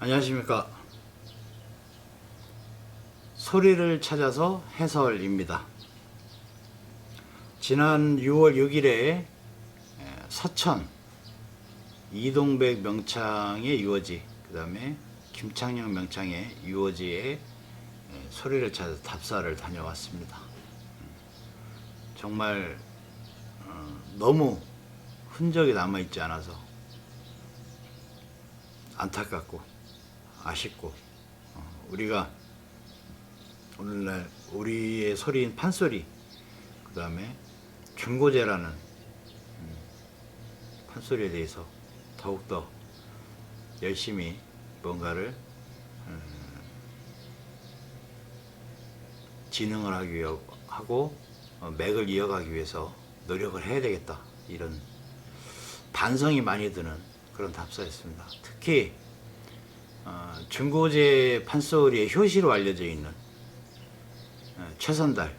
안녕하십니까. 소리를 찾아서 해설입니다. 지난 6월 6일에 서천 이동백 명창의 유어지, 그 다음에 김창룡 명창의 유어지에 소리를 찾아서 답사를 다녀왔습니다. 정말 너무 흔적이 남아있지 않아서 안타깝고 아쉽고, 우리가 오늘날 우리의 소리인 판소리, 그 다음에 중고재라는 판소리에 대해서 더욱더 열심히 뭔가를 진흥을 하기 하고 맥을 이어가기 위해서 노력을 해야 되겠다, 이런 반성이 많이 드는 그런 답사였습니다. 특히 중고재 판소리의 효시로 알려져 있는 최선달,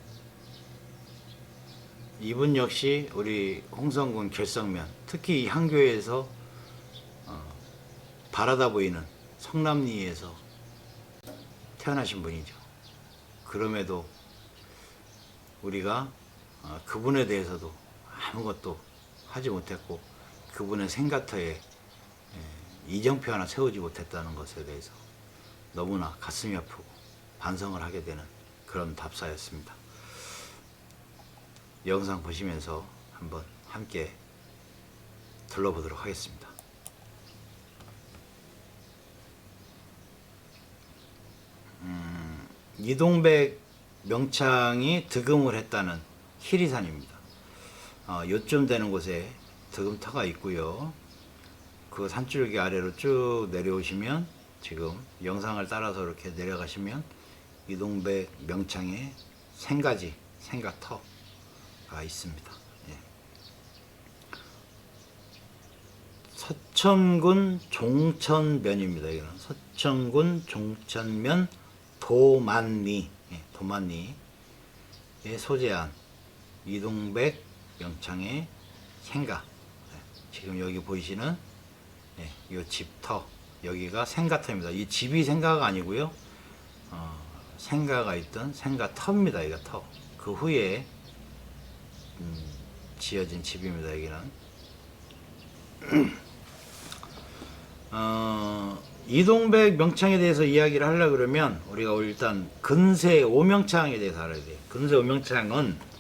이분 역시 우리 홍성군 결성면, 특히 이 한교에서 바라다 보이는 성남리에서 태어나신 분이죠. 그럼에도 우리가 그분에 대해서도 아무것도 하지 못했고, 그분의 생가터에 이정표 하나 세우지 못했다는 것에 대해서 너무나 가슴이 아프고 반성을 하게 되는 그런 답사였습니다. 영상 보시면서 한번 함께 둘러보도록 하겠습니다. 이동백 명창이 득음을 했다는 희리산입니다. 요쯤 되는 곳에 득음터가 있고요. 그 산줄기 아래로 쭉 내려오시면, 지금 영상을 따라서 이렇게 내려가시면 이동백 명창의 생가지, 생가터가 있습니다. 예. 서천군 종천면입니다. 이거는 서천군 종천면 도만리, 도만리에 소재한 이동백 명창의 생가, 지금 여기 보이시는 이 집터, 여기가 생가터입니다. 이 집이 생가가 아니고요, 생가가 있던 생가터입니다. 이거 터. 그 후에 지어진 집입니다. 여기는 이동백 명창에 대해서 이야기를 하려고 그러면 우리가 일단 근세 오명창에 대해서 알아야 돼요. 근세 오명창은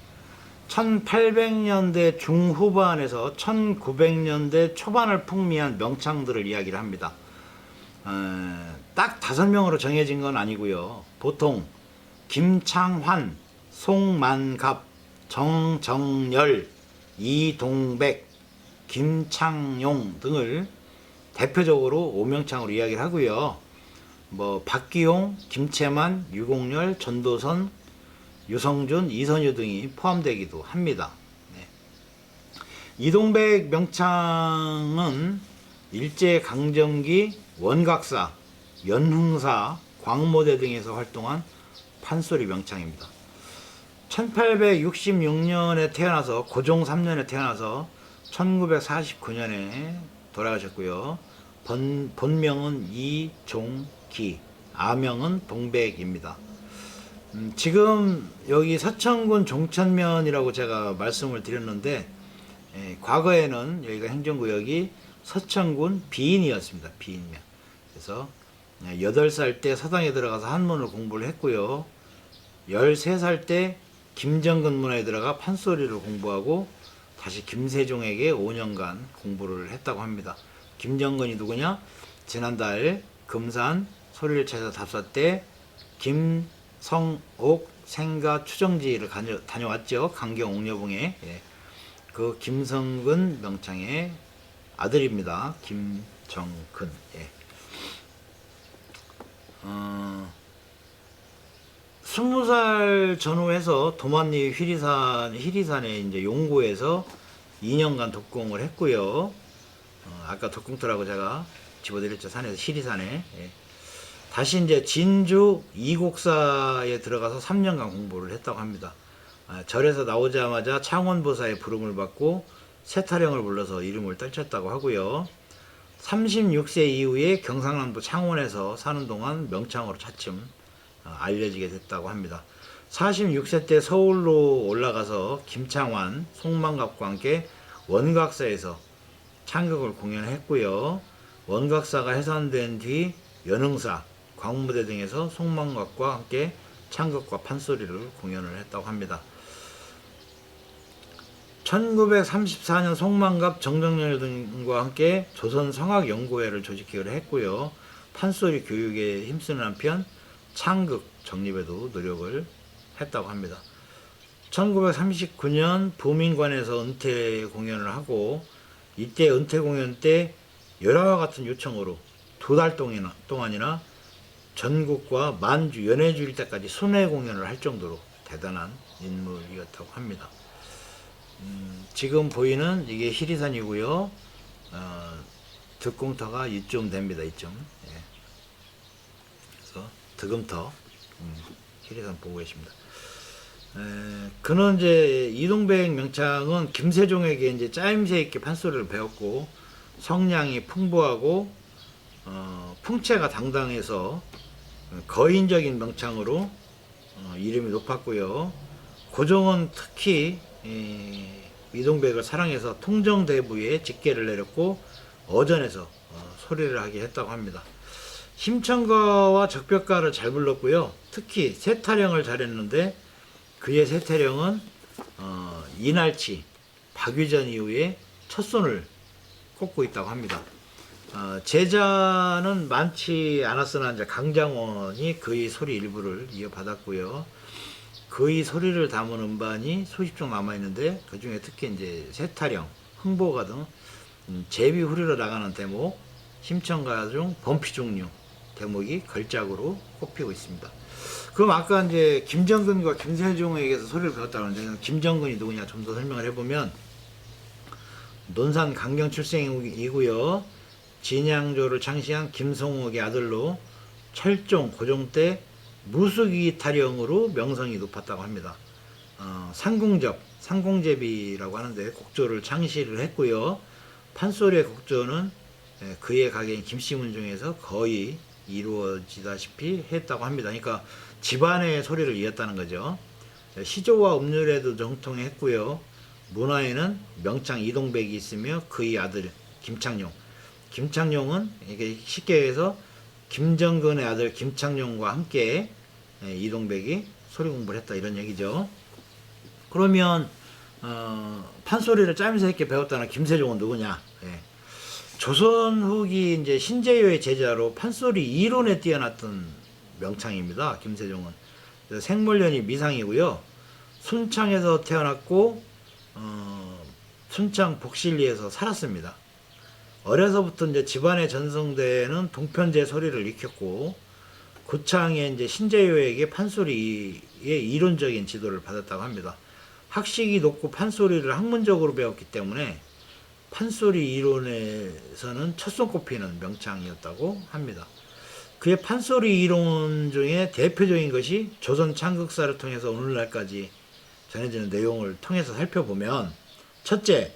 1800년대 중후반에서 1900년대 초반을 풍미한 명창들을 이야기를 합니다. 딱 5명으로 정해진 건 아니고요. 보통 김창환, 송만갑, 정정열, 이동백, 김창용 등을 대표적으로 오명창으로 이야기를 하고요. 뭐 박기용, 김채만, 유공열, 전도선, 유성준, 이선유 등이 포함되기도 합니다. 이동백 명창은 일제강점기 원각사, 연흥사, 광모대 등에서 활동한 판소리 명창입니다. 1866년에 태어나서 고종 3년에 태어나서 1949년에 돌아가셨고요. 본명은 이종기, 아명은 동백입니다. 지금 여기 서천군 종천면이라고 제가 말씀을 드렸는데, 과거에는 여기가 행정구역이 서천군 비인이었습니다. 비인면. 그래서 8살 때 서당에 들어가서 한문을 공부를 했고요. 13살 때 김정근 문화에 들어가 판소리를 공부하고 다시 김세종에게 5년간 공부를 했다고 합니다. 김정근이 누구냐? 지난달 금산 소리를 찾아서 답사 때 김성옥 생가 추정지를 다녀왔죠. 강경 옥녀봉에. 그 김성근 명창의 아들입니다. 김정근. 20살 전후해서 도만리 희리산에 이제 용고에서 2년간 독공을 했고요. 아까 독공터라고 제가 집어드렸죠. 산에서 희리산에. 다시 이제 진주 이곡사에 들어가서 3년간 공부를 했다고 합니다. 절에서 나오자마자 창원보사의 부름을 받고 세타령을 불러서 이름을 떨쳤다고 하고요. 36세 이후에 경상남도 창원에서 사는 동안 명창으로 차츰 알려지게 됐다고 합니다. 46세 때 서울로 올라가서 김창완, 송만갑과 함께 원각사에서 창극을 공연했고요. 원각사가 해산된 뒤 연흥사, 광무대 등에서 송만갑과 함께 창극과 판소리를 공연을 했다고 합니다. 1934년 송만갑, 정정열 등과 함께 조선성악연구회를 조직하기로 했고요. 판소리 교육에 힘쓰는 한편 창극 정립에도 노력을 했다고 합니다. 1939년 부민관에서 은퇴 공연을 하고 이때 은퇴 공연 때 열화와 같은 요청으로 2달 동안이나 전국과 만주, 연해주일 때까지 순회 공연을 할 정도로 대단한 인물이었다고 합니다. 지금 보이는 이게 희리산이고요. 득공터가 이쯤 됩니다. 이쯤. 예. 그래서 득음터 희리산 보고 계십니다. 그는 이제 이동백 명창은 김세종에게 이제 짜임새 있게 판소리를 배웠고 성량이 풍부하고 풍채가 당당해서 거인적인 명창으로 이름이 높았고요. 고종은 특히 이동백을 사랑해서 통정대부에 직계를 내렸고 어전에서 소리를 하게 했다고 합니다. 힘청가와 적벽가를 잘 불렀고요. 특히 세타령을 잘했는데 그의 세타령은 이날치, 박유전 이후에 첫손을 꼽고 있다고 합니다. 제자는 많지 않았으나 이제 강장원이 그의 소리 일부를 이어받았고요. 그의 소리를 담은 음반이 수십 종 남아 있는데 그 중에 특히 이제 세타령, 흥보가 등 제비 후리러 나가는 대목, 힘청가 중 범피종류 대목이 걸작으로 꼽히고 있습니다. 그럼 아까 이제 김정근과 김세종에게서 소리를 배웠다는데 김정근이 누구냐 좀 더 설명을 해보면 논산 강경 출생이고요. 진양조를 창시한 김성옥의 아들로 철종, 고종 때 무수기 타령으로 명성이 높았다고 합니다. 상궁접, 상공제비라고 하는데 곡조를 창시를 했고요. 판소리의 곡조는 그의 가게인 김씨문중에서 거의 이루어지다시피 했다고 합니다. 그러니까 집안의 소리를 이었다는 거죠. 시조와 음률에도 정통했고요. 문화에는 명창 이동백이 있으며 그의 아들 김창룡. 김창룡은 이게 쉽게 해서 김정근의 아들 김창룡과 함께 이동백이 소리 공부를 했다 이런 얘기죠. 그러면 판소리를 짜임새 있게 배웠다는 김세종은 누구냐? 예. 조선 후기 이제 신재효의 제자로 판소리 이론에 뛰어났던 명창입니다. 김세종은 생물년이 미상이고요. 순창에서 태어났고 순창 복실리에서 살았습니다. 어려서부터 이제 집안에 전승되는 동편제 소리를 익혔고 고창에 이제 신재효에게 판소리의 이론적인 지도를 받았다고 합니다. 학식이 높고 판소리를 학문적으로 배웠기 때문에 판소리 이론에서는 첫 손꼽히는 명창이었다고 합니다. 그의 판소리 이론 중에 대표적인 것이 조선 창극사를 통해서 오늘날까지 전해지는 내용을 통해서 살펴보면 첫째,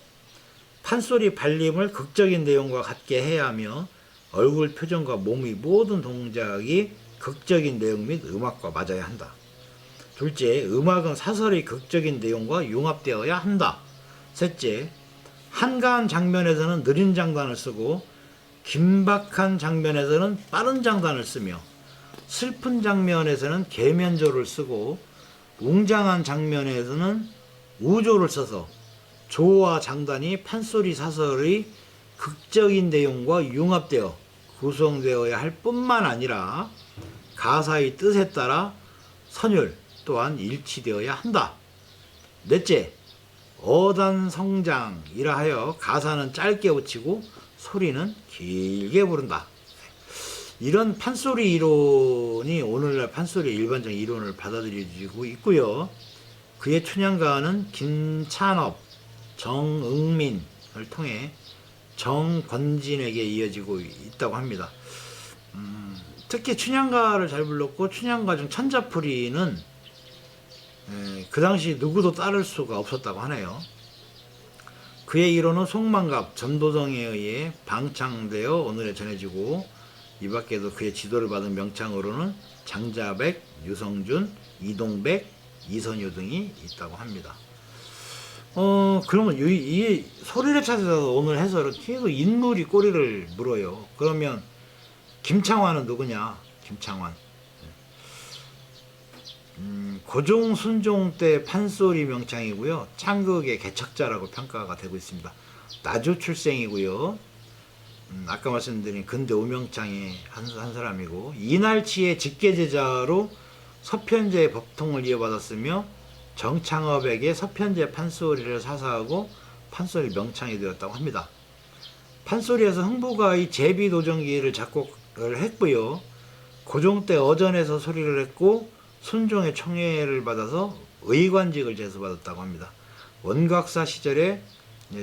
판소리 발림을 극적인 내용과 같게 해야 하며 얼굴 표정과 몸의 모든 동작이 극적인 내용 및 음악과 맞아야 한다. 둘째, 음악은 사설의 극적인 내용과 융합되어야 한다. 셋째, 한가한 장면에서는 느린 장단을 쓰고 긴박한 장면에서는 빠른 장단을 쓰며 슬픈 장면에서는 계면조를 쓰고 웅장한 장면에서는 우조를 써서 조와 장단이 판소리 사설의 극적인 내용과 융합되어 구성되어야 할 뿐만 아니라 가사의 뜻에 따라 선율 또한 일치되어야 한다. 넷째, 어단성장이라 하여 가사는 짧게 붙이고 소리는 길게 부른다. 이런 판소리 이론이 오늘날 판소리 일반적 이론을 받아들여지고 있고요. 그의 춘향가는 김찬업, 정응민을 통해 정권진에게 이어지고 있다고 합니다. 특히 춘향가를 잘 불렀고 춘향가 중 천자풀이는 그 당시 누구도 따를 수가 없었다고 하네요. 그의 이론은 송만갑, 전도성에 의해 방창되어 오늘에 전해지고 이 밖에도 그의 지도를 받은 명창으로는 장자백, 유성준, 이동백, 이선유 등이 있다고 합니다. 그러면 이 소리를 찾아서 오늘 해설은 계속 인물이 꼬리를 물어요. 그러면 김창완은 누구냐? 김창완. 고종, 순종 때 판소리 명창이고요. 창극의 개척자라고 평가가 되고 있습니다. 나주 출생이고요. 아까 말씀드린 근대 오명창의 한 사람이고, 이날치의 직계제자로 서편제 법통을 이어받았으며 정창업에게 서편제 판소리를 사사하고 판소리 명창이 되었다고 합니다. 판소리에서 흥부가 이 제비도정기를 작곡을 했고요. 고종 때 어전에서 소리를 했고 순종의 총애를 받아서 의관직을 제수받았다고 합니다. 원각사 시절에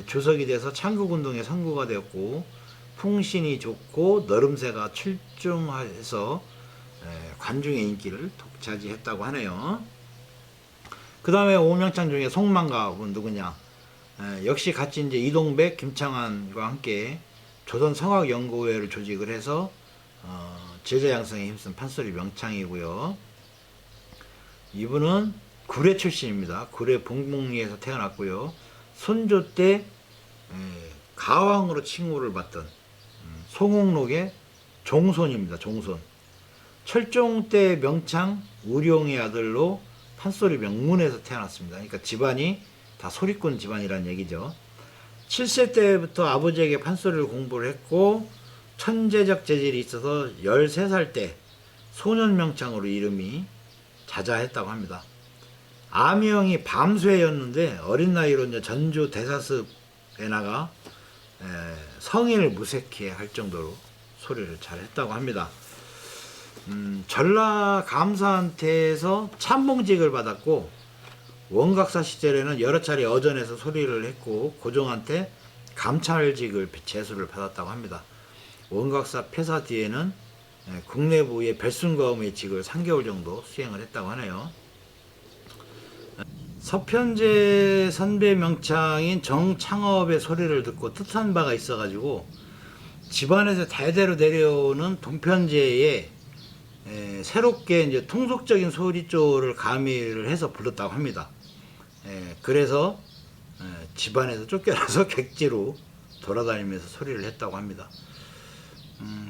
주석이 돼서 창국운동의 선구가 되었고 풍신이 좋고 너름새가 출중해서 관중의 인기를 독차지했다고 하네요. 그 다음에 오명창 중에 송만갑은 누구냐? 역시 같이 이제 이동백, 김창완과 함께 조선 성악연구회를 조직을 해서 제자 양성에 힘쓴 판소리 명창이고요. 이분은 구례 출신입니다. 구례 봉봉리에서 태어났고요. 손조 때 가왕으로 칭호를 받던 송옥록의 종손입니다. 종손. 철종 때 명창 우룡의 아들로 판소리 명문에서 태어났습니다. 그러니까 집안이 다 소리꾼 집안이라는 얘기죠. 7세 때부터 아버지에게 판소리를 공부를 했고 천재적 재질이 있어서 13살 때 소년명창으로 이름이 자자했다고 합니다. 아명이 밤쇠였는데 어린 나이로 이제 전주 대사습에 나가 성인을 무색해 할 정도로 소리를 잘했다고 합니다. 전라감사한테서 참봉직을 받았고 원각사 시절에는 여러 차례 어전에서 소리를 했고 고종한테 감찰직을 제수를 받았다고 합니다. 원각사 폐사 뒤에는 국내부의 별순검의 직을 3개월 정도 수행을 했다고 하네요. 서편제 선배 명창인 정창업의 소리를 듣고 뜻한 바가 있어가지고 집안에서 대대로 내려오는 동편제에 새롭게 이제 통속적인 소리조를 가미를 해서 불렀다고 합니다. 그래서 집안에서 쫓겨나서 객지로 돌아다니면서 소리를 했다고 합니다.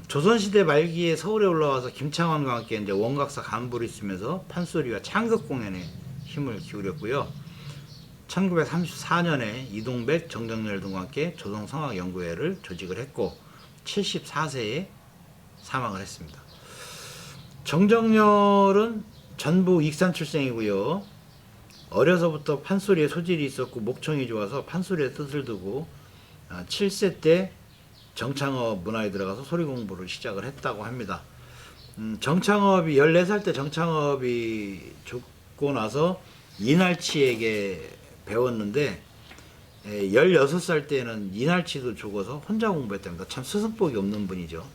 조선시대 말기에 서울에 올라와서 김창완과 함께 이제 원각사 간부를 있으면서 판소리와 창극 공연에 힘을 기울였고요. 1934년에 이동백, 정정렬 등과 함께 조선성악연구회를 조직을 했고 74세에 사망을 했습니다. 정정렬은 전북 익산 출생이고요. 어려서부터 판소리에 소질이 있었고 목청이 좋아서 판소리에 뜻을 두고 7세 때 정창업 문화에 들어가서 소리 공부를 시작을 했다고 합니다. 정창업이 14살 때 정창업이 죽고 나서 이날치에게 배웠는데 16살 때는 이날치도 죽어서 혼자 공부했답니다. 참 스승복이 없는 분이죠.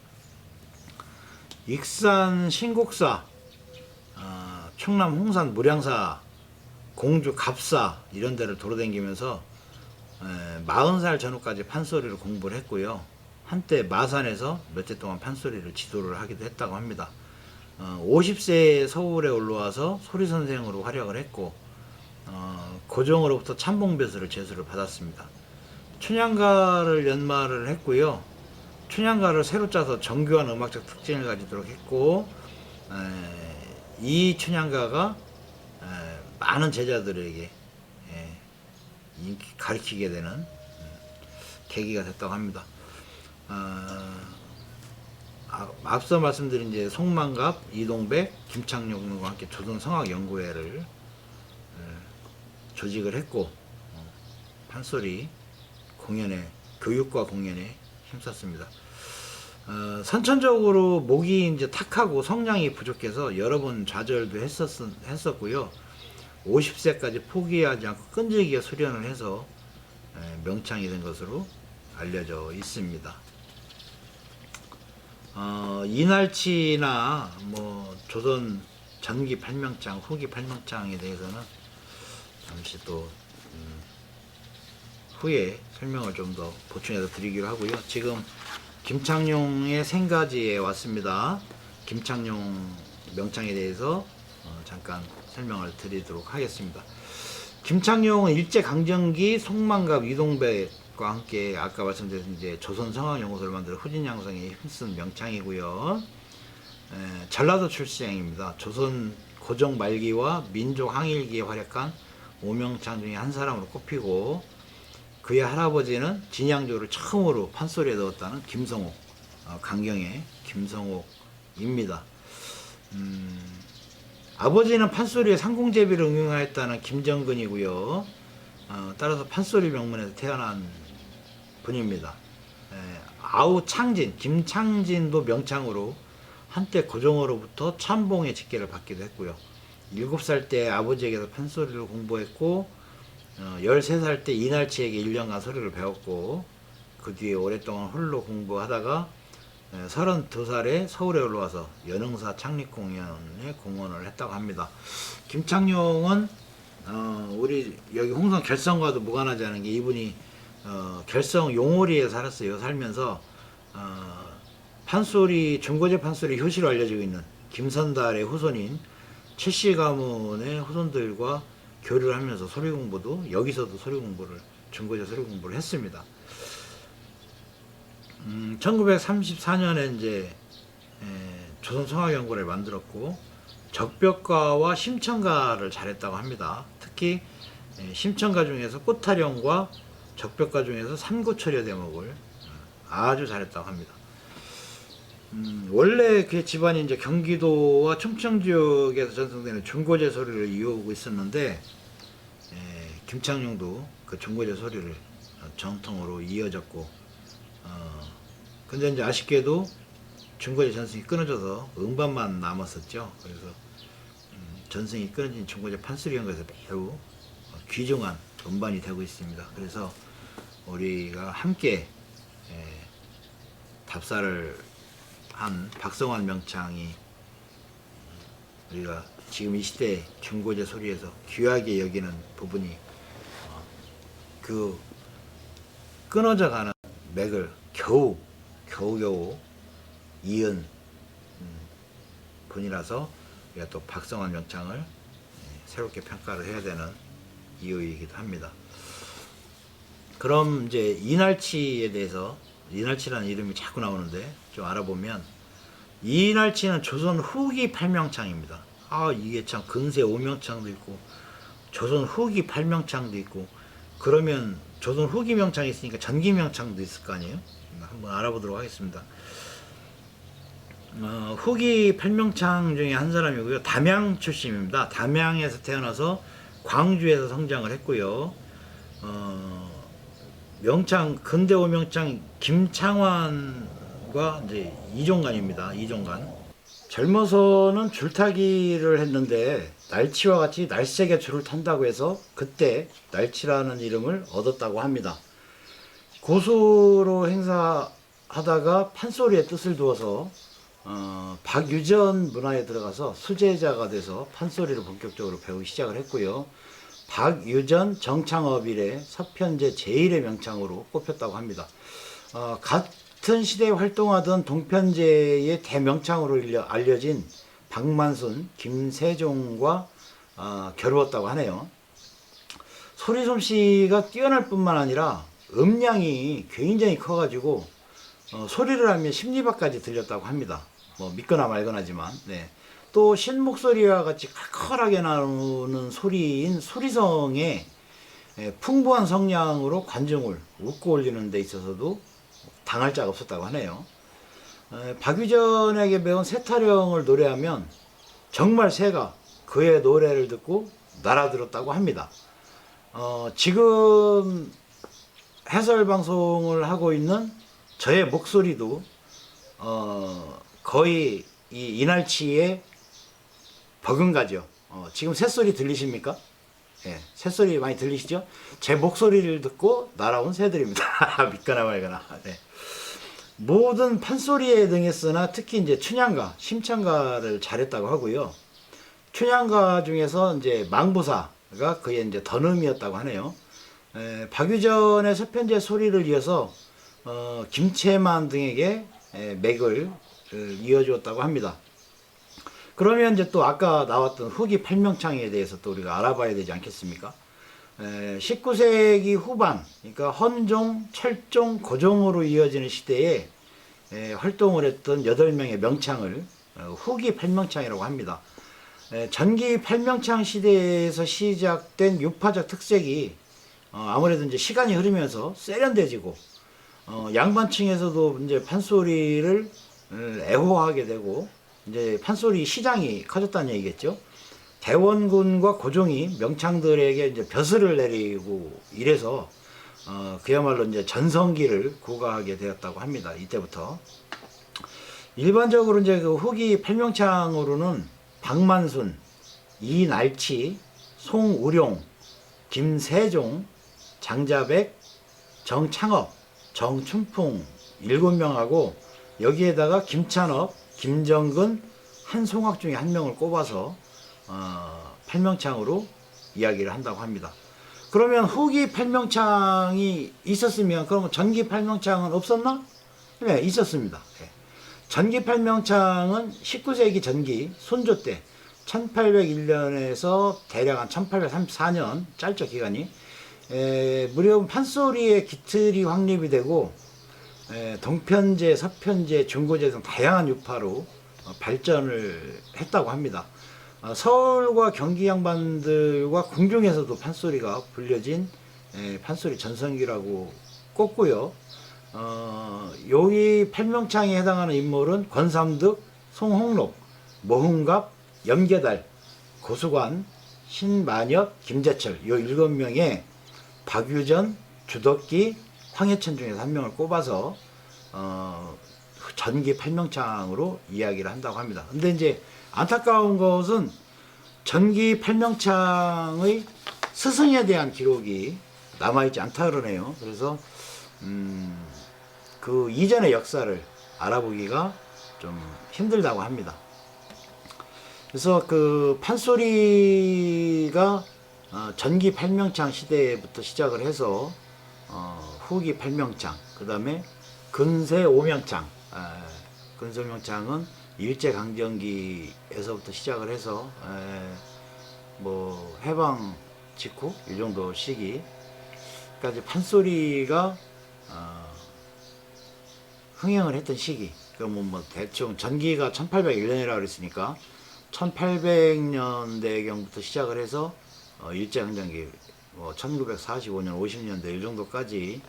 익산 신곡사, 충남 홍산 무량사, 공주 갑사 이런 데를 돌아다니면서 40살 전후까지 판소리를 공부를 했고요. 한때 마산에서 몇 해 동안 판소리를 지도를 하기도 했다고 합니다. 50세에 서울에 올라와서 소리선생으로 활약을 했고 고종으로부터 참봉벼슬을 제수를 받았습니다. 춘향가를 연마를 했고요. 춘향가를 새로 짜서 정교한 음악적 특징을 가지도록 했고 이 춘향가가 많은 제자들에게 가르치게 되는 계기가 됐다고 합니다. 앞서 말씀드린 이제 송만갑, 이동백, 김창룡 등과 함께 조선성악연구회를 조직을 했고 판소리 공연에 교육과 공연에 힘썼습니다. 선천적으로 목이 이제 탁하고 성량이 부족해서 여러 번 좌절도 했었고요. 50세까지 포기하지 않고 끈질기게 수련을 해서 명창이 된 것으로 알려져 있습니다. 이날치나 뭐 조선 전기 팔명창, 후기 팔명창에 대해서는 잠시 또 후에 설명을 좀 더 보충해서 드리기로 하고요. 지금 김창룡의 생가지에 왔습니다. 김창룡 명창에 대해서 잠깐 설명을 드리도록 하겠습니다. 김창룡은 일제강점기 송만갑 이동백과 함께 아까 말씀드린 이제 조선성악연구소를 만들어 후진양성에 힘쓴 명창이고요. 전라도 출생입니다. 조선 고종 말기와 민족 항일기에 활약한 오명창 중에 한 사람으로 꼽히고, 그의 할아버지는 진양조를 처음으로 판소리에 넣었다는 김성옥, 강경의 김성옥입니다. 아버지는 판소리에 상공제비를 응용하였다는 김정근이고요. 따라서 판소리 명문에서 태어난 분입니다. 아우 창진, 김창진도 명창으로 한때 고종으로부터 참봉의 직계를 받기도 했고요. 7살 때 아버지에게서 판소리를 공부했고, 13살 때 이날치에게 1년간 소리를 배웠고, 그 뒤에 오랫동안 홀로 공부하다가 32살에 서울에 올라와서 연흥사 창립공연에 공헌을 했다고 합니다. 김창룡은 우리 여기 홍성 결성과도 무관하지 않은 게, 이분이 결성 용오리에 살았어요. 살면서 판소리, 중고제 판소리 효시로 알려지고 있는 김선달의 후손인 최씨 가문의 후손들과 교류를 하면서 소리 공부도, 여기서도 소리 공부를, 중고제 소리 공부를 했습니다. 1934년에 이제 조선성악연구를 만들었고, 적벽가와 심청가를 잘했다고 합니다. 특히 심청가 중에서 꽃타령과 적벽가 중에서 삼구철여 대목을 아주 잘했다고 합니다. 원래 그 집안이 이제 경기도와 충청 지역에서 전승되는 중고제 소리를 이어오고 있었는데, 김창룡도 그 중고제 소리를 정통으로 이어졌고, 근데 이제 아쉽게도 중고제 전승이 끊어져서 음반만 남았었죠. 그래서 전승이 끊어진 중고제 판소리 연구에서 매우 귀중한 음반이 되고 있습니다. 그래서 우리가 함께 답사를 한 박성환 명창이 우리가 지금 이 시대 중고제 소리에서 귀하게 여기는 부분이, 그 끊어져 가는 맥을 겨우 이은 분이라서 우리가 또 박성환 명창을 새롭게 평가를 해야 되는 이유이기도 합니다. 그럼 이제 이날치에 대해서, 이날치라는 이름이 자꾸 나오는데 좀 알아보면, 이날치는 조선 후기 팔명창입니다. 이게 참 근세 오명창도 있고 조선 후기 팔명창도 있고, 그러면 조선 후기 명창이 있으니까 전기 명창도 있을 거 아니에요? 한번 알아보도록 하겠습니다. 후기 팔명창 중에 한 사람이고요. 담양 출신입니다. 담양에서 태어나서 광주에서 성장을 했고요. 명창, 근대 오명창 김창환과 이제 이종간입니다. 이종간. 젊어서는 줄타기를 했는데 날치와 같이 날쌔게 줄을 탄다고 해서 그때 날치라는 이름을 얻었다고 합니다. 고수로 행사하다가 판소리의 뜻을 두어서 박유전 문화에 들어가서 수제자가 돼서 판소리를 본격적으로 배우기 시작을 했고요. 박유전 정창업 이래 서편제 제1의 명창으로 꼽혔다고 합니다. 같은 시대에 활동하던 동편제의 대명창으로 알려진 박만순, 김세종과 겨루었다고 하네요. 소리 솜씨가 뛰어날 뿐만 아니라 음량이 굉장히 커가지고 소리를 하면 십리바까지 들렸다고 합니다. 뭐 믿거나 말거나지만. 또 신목소리와 같이 칼칼하게 나오는 소리인 소리성의 풍부한 성량으로 관중을 웃고 올리는 데 있어서도 당할 자가 없었다고 하네요. 박유전에게 배운 세타령을 노래하면 정말 새가 그의 노래를 듣고 날아들었다고 합니다. 지금 해설 방송을 하고 있는 저의 목소리도 거의 이 이날치의 버금가죠. 지금 새소리 들리십니까? 새소리 많이 들리시죠? 제 목소리를 듣고 날아온 새들입니다. 믿거나 말거나. 모든 판소리에 등했으나 특히 이제 춘향가, 심청가를 잘했다고 하고요. 춘향가 중에서 이제 망부사가 그의 이제 던음이었다고 하네요. 박유전의 서편제 소리를 이어서 김채만 등에게 맥을 이어주었다고 합니다. 그러면 이제 또 아까 나왔던 후기 팔명창에 대해서 또 우리가 알아봐야 되지 않겠습니까? 19세기 후반, 그러니까 헌종, 철종, 고종으로 이어지는 시대에 활동을 했던 8명의 명창을 후기 팔명창이라고 합니다. 전기 팔명창 시대에서 시작된 유파적 특색이 아무래도 이제 시간이 흐르면서 세련돼지고 양반층에서도 이제 판소리를 애호하게 되고 이제 판소리 시장이 커졌다는 얘기겠죠. 대원군과 고종이 명창들에게 이제 벼슬을 내리고 이래서 그야말로 이제 전성기를 구가하게 되었다고 합니다. 이때부터 일반적으로 이제 그 후기 팔명창으로는 박만순, 이날치, 송우룡, 김세종, 장자백, 정창업, 정춘풍 7명하고 여기에다가 김찬업, 김정근, 한송학 중에 한 명을 꼽아서 팔명창으로 이야기를 한다고 합니다. 그러면 후기 팔명창이 있었으면 그러면 전기 팔명창은 없었나? 네, 있었습니다. 네. 전기 팔명창은 19세기 전기 순조 때 1801년에서 대략 한 1834년 짧죠 기간이 무려 판소리의 기틀이 확립이 되고 동편제, 서편제, 중고제 등 다양한 유파로 발전을 했다고 합니다. 서울과 경기 양반들과 궁중에서도 판소리가 불려진 판소리 전성기라고 꼽고요. 여기 팔명창에 해당하는 인물은 권삼득, 송홍록, 모흥갑, 염계달, 고수관, 신만엽, 김재철 요 7명의 박유전, 주덕기, 황해천 중에서 한 명을 꼽아서 전기 팔명창으로 이야기를 한다고 합니다. 근데 이제 안타까운 것은 전기 팔명창의 스승에 대한 기록이 남아있지 않다 그러네요. 그래서 그 이전의 역사를 알아보기가 좀 힘들다고 합니다. 그래서 그 판소리가 전기 팔명창 시대부터 시작을 해서 후기 팔명창, 그 다음에 근세 오명창, 근세 오명창은 일제강점기에서부터 시작을 해서 뭐 해방 직후 이 정도 시기까지 판소리가 흥행을 했던 시기. 그러면 뭐 대충 전기가 1801년이라고 그랬으니까 1800년대경부터 시작을 해서 일제강점기 뭐 1945년 50년대 이 정도까지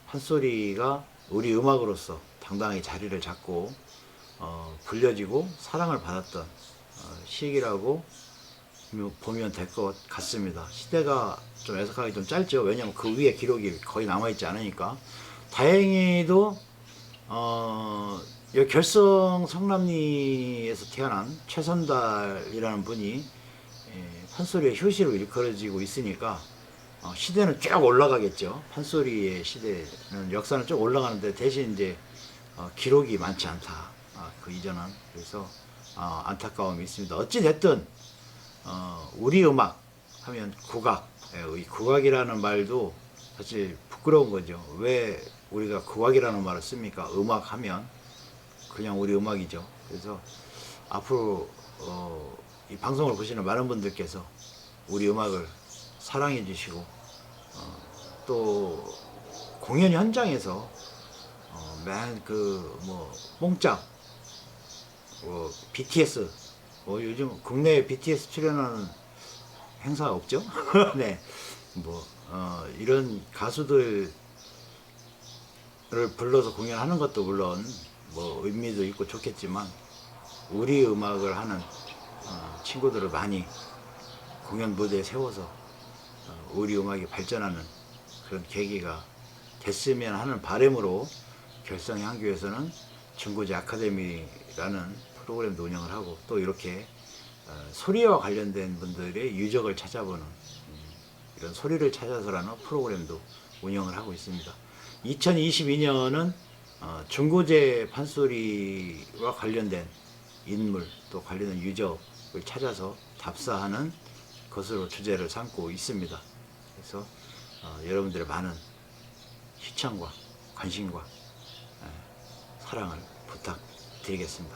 판소리가 우리 음악으로서 당당히 자리를 잡고 불려지고 사랑을 받았던 시기라고 보면 될 것 같습니다. 시대가 좀 애석하게 좀 짧죠. 왜냐하면 그 위에 기록이 거의 남아있지 않으니까. 다행히도 여기 결성 성남리에서 태어난 최선달이라는 분이 판소리의 효시로 일컬어지고 있으니까 시대는 쭉 올라가겠죠. 판소리의 시대는 역사는 쭉 올라가는데 대신 이제 기록이 많지 않다. 그 이전은. 그래서 안타까움이 있습니다. 어찌 됐든 우리 음악 하면 국악, 이 국악이라는 말도 사실 부끄러운 거죠. 왜 우리가 국악이라는 말을 씁니까? 음악 하면 그냥 우리 음악이죠. 그래서 앞으로 이 방송을 보시는 많은 분들께서 우리 음악을 사랑해 주시고 또 공연 현장에서 맨 그 뭐 뽕짝 BTS 요즘 국내에 BTS 출연하는 행사 없죠? 네, 뭐 이런 가수들을 불러서 공연하는 것도 물론 뭐 의미도 있고 좋겠지만 우리 음악을 하는 친구들을 많이 공연 무대에 세워서 우리 음악이 발전하는 그런 계기가 됐으면 하는 바람으로 결성향교에서는 중고제 아카데미라는 프로그램도 운영을 하고 또 이렇게 소리와 관련된 분들의 유적을 찾아보는 이런 소리를 찾아서라는 프로그램도 운영을 하고 있습니다. 2022년은 중고제 판소리와 관련된 인물 또 관련된 유적을 찾아서 답사하는 것으로 주제를 삼고 있습니다. 그래서 여러분들의 많은 시청과 관심과 사랑을 부탁드리겠습니다.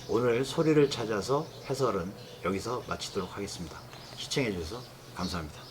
오늘 소리를 찾아서 해설은 여기서 마치도록 하겠습니다. 시청해 주셔서 감사합니다.